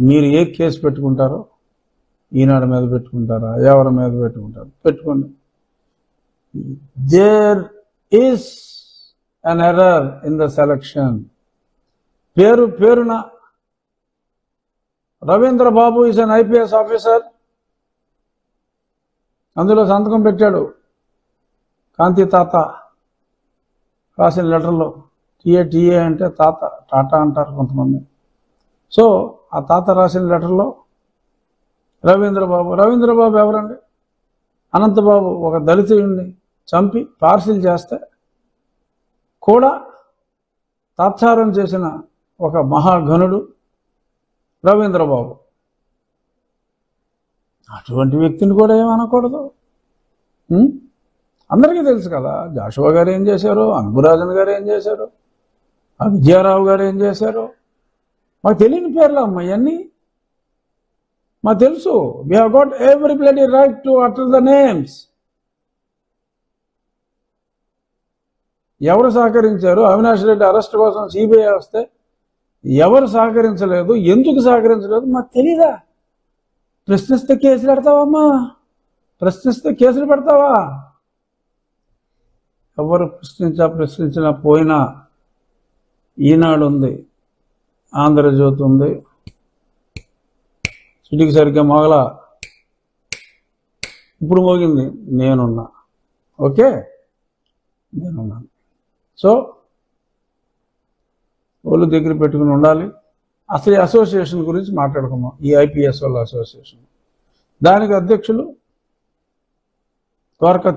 మీరు ఏ కేసు పెట్టుకుంటారో, ఈనాడు మీద పెట్టుకుంటారా, ఎవరి మీద పెట్టుకుంటారు, పెట్టుకోండి. There is an error in the selection. పేరున Ravindra Babu is an IPS officer, అందులో సంతకం పెట్టాడు కాంతి తాత రాసిన లెటర్లో. టీఏ అంటే తాత, టాటా అంటారు కొంతమంది. సో ఆ తాత రాసిన లెటర్లో రవీంద్రబాబు ఎవరండి? అనంతబాబు ఒక దళితుడిని చంపి పార్సిల్ చేస్తే కూడా తాత్సారం చేసిన ఒక మహాఘనుడు రవీంద్రబాబు. అటువంటి వ్యక్తిని కూడా ఏమనకూడదు. అందరికీ తెలుసు కదా, జాషువా గారు ఏం చేశారు, అంబురాజన్ గారు ఏం చేశారు, ఆ విజయారావు గారు ఏం చేశారు. మాకు తెలియని పేర్లు అమ్మ ఇవన్నీ. మాకు తెలుసు. We have got every bloody right to utter the names. ఎవరు సహకరించారు? అవినాష్ రెడ్డి అరెస్ట్ కోసం సిబిఐ వస్తే ఎవరు సహకరించలేదు, ఎందుకు సహకరించలేదు మాకు తెలీదా? ప్రశ్నిస్తే కేసులు పెడతావమ్మా, ప్రశ్నిస్తే కేసులు పెడతావా? ఎవరు ప్రశ్నించినా పోయినా ఈనాడు ఉంది, ఆంధ్రజ్యోతి ఉంది, సిటీకి సరిగ్గా మొగల ఇప్పుడు మోగింది, నేనున్నా. ఓకే, నేనున్నాను. సో వాళ్ళు దగ్గర పెట్టుకుని ఉండాలి. అసలు ఈ అసోసియేషన్ గురించి మాట్లాడుకున్నాం, ఈ ఐపీఎస్ వాళ్ళ అసోసియేషన్. దానికి అధ్యక్షులు ద్వారకా